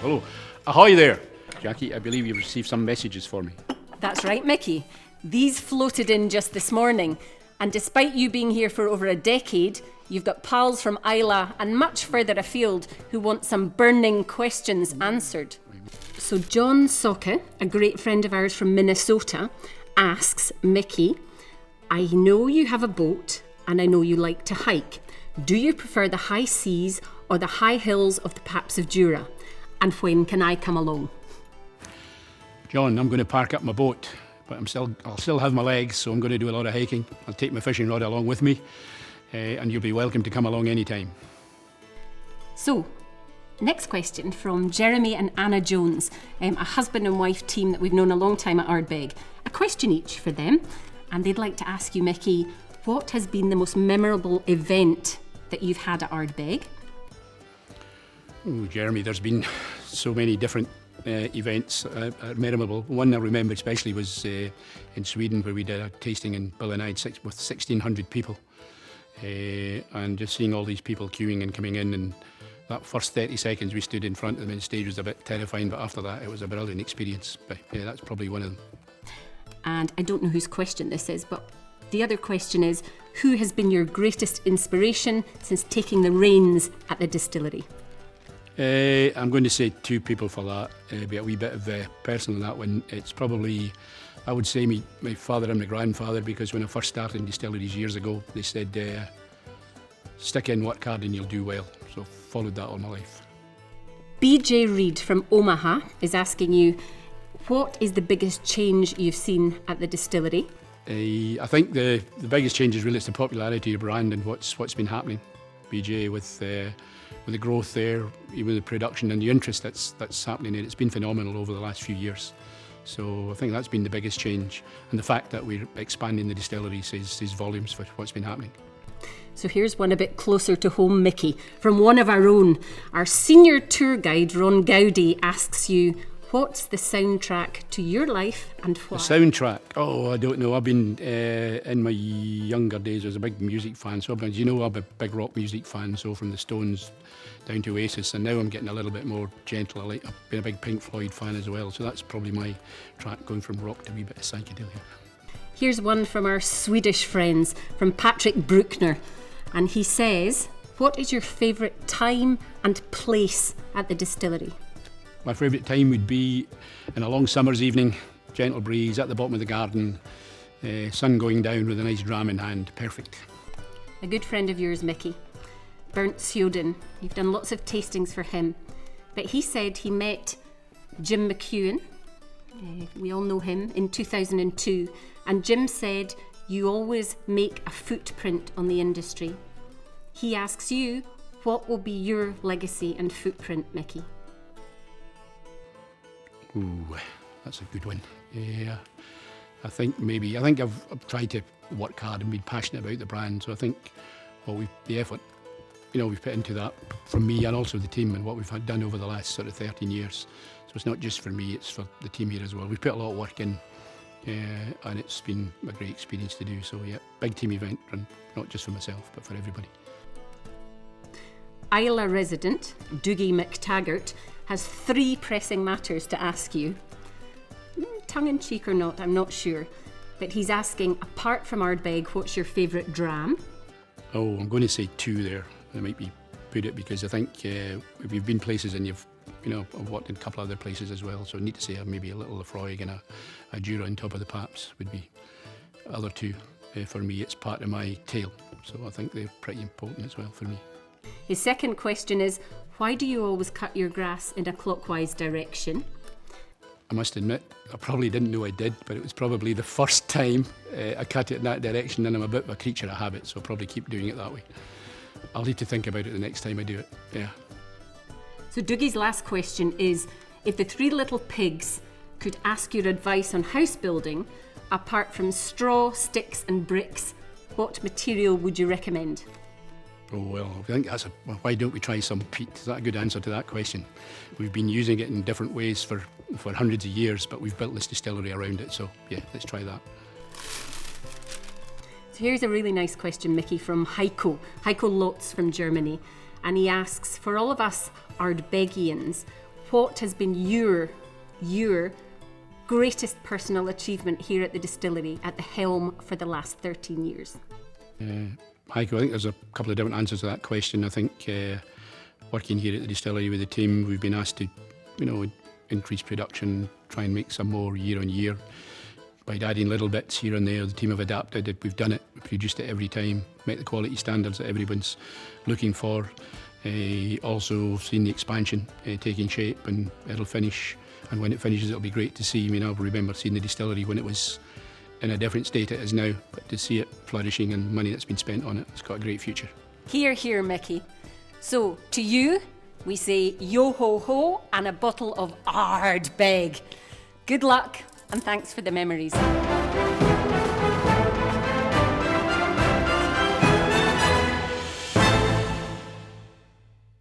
hello. Ahoy there. Jackie, I believe you've received some messages for me. That's right, Mickey. These floated in just this morning. And despite you being here for over a decade, you've got pals from Islay and much further afield who want some burning questions answered. So John Socka, a great friend of ours from Minnesota, asks Mickey, I know you have a boat and I know you like to hike. Do you prefer the high seas or the high hills of the Paps of Jura? And when can I come along? John, I'm going to park up my boat, but I'll still have my legs, so I'm going to do a lot of hiking. I'll take my fishing rod along with me, and you'll be welcome to come along anytime. So, next question from Jeremy and Anna Jones, a husband and wife team that we've known a long time at ARDBEG. A question each for them, and they'd like to ask you, Mickey, what has been the most memorable event that you've had at ARDBEG? Oh, Jeremy, there's been so many different events memorable. One I remember especially was in Sweden, where we did a tasting in Billinide with 1,600 people, and just seeing all these people queuing and coming in, and that first 30 seconds we stood in front of them on stage was a bit terrifying, but after that it was a brilliant experience. But yeah, that's probably one of them. And I don't know whose question this is, but the other question is, who has been your greatest inspiration since taking the reins at the distillery? I'm going to say two people for that, be a wee bit of personal in that one. It's probably, I would say, my father and my grandfather, because when I first started in distilleries years ago, they said, stick in, work hard and you'll do well. So I've followed that all my life. BJ Reid from Omaha is asking you, what is the biggest change you've seen at the distillery? I think the biggest change is really the popularity of the brand and what's been happening. BJ with the growth there, even the production and the interest that's happening in it, it's been phenomenal over the last few years. So I think that's been the biggest change, and the fact that we're expanding the distillery says volumes for what's been happening. So here's one a bit closer to home, Mickey, from one of our own. Our senior tour guide, Ron Gowdy, asks you, what's the soundtrack to your life and why? The soundtrack? Oh, I don't know. I've been, in my younger days, I was a big music fan. So, as you know, I'm a big rock music fan, so from the Stones down to Oasis, and now I'm getting a little bit more gentle. I've been a big Pink Floyd fan as well, so that's probably my track, going from rock to a wee bit of psychedelia. Here's one from our Swedish friends, from Patrick Bruckner, and he says, what is your favourite time and place at the distillery? My favourite time would be in a long summer's evening, gentle breeze at the bottom of the garden, sun going down with a nice dram in hand. Perfect. A good friend of yours, Mickey, Bernd Sjoden. You've done lots of tastings for him, but he said he met Jim McEwen, we all know him, in 2002, and Jim said you always make a footprint on the industry. He asks you, what will be your legacy and footprint, Mickey? Ooh, that's a good one. Yeah, I think I've tried to work hard and been passionate about the brand. So I think, the effort, we've put into that from me and also the team, and what we've done over the last sort of 13 years. So it's not just for me; it's for the team here as well. We've put a lot of work in, and it's been a great experience to do. So yeah, big team event, and not just for myself, but for everybody. Islay resident Dougie McTaggart has 3 pressing matters to ask you. Tongue-in-cheek or not, I'm not sure. But he's asking, apart from ARDBEG, what's your favourite dram? Oh, I'm going to say 2 there. I might be put it because I think we've been places and I've worked in a couple other places as well. So I need to say maybe a little Lafroig and a Jura on top of the Paps would be other 2. For me, it's part of my tale. So I think they're pretty important as well for me. His second question is, why do you always cut your grass in a clockwise direction? I must admit, I probably didn't know I did, but it was probably the first time I cut it in that direction, and I'm a bit of a creature of habit, so I'll probably keep doing it that way. I'll need to think about it the next time I do it, yeah. So Dougie's last question is, if the 3 little pigs could ask your advice on house building, apart from straw, sticks and bricks, what material would you recommend? Oh, well, I think why don't we try some peat? Is that a good answer to that question? We've been using it in different ways for hundreds of years, but we've built this distillery around it, so yeah, let's try that. So here's a really nice question, Mickey, from Heiko Lotz from Germany, and he asks, for all of us ARDBEGians, what has been your greatest personal achievement here at the distillery, at the helm for the last 13 years? Heiko, I think there's a couple of different answers to that question. I think working here at the distillery with the team, we've been asked to, increase production, try and make some more year on year. By adding little bits here and there, the team have adapted. We've done it, we've produced it every time, met the quality standards that everyone's looking for. Also seen the expansion taking shape, and it'll finish. And when it finishes, it'll be great to see. I remember seeing the distillery when it was in a different state it is now, but to see it flourishing and money that's been spent on it, it's got a great future. Hear, hear, Mickey. So, to you, we say yo ho ho and a bottle of ARDBEG. Good luck and thanks for the memories.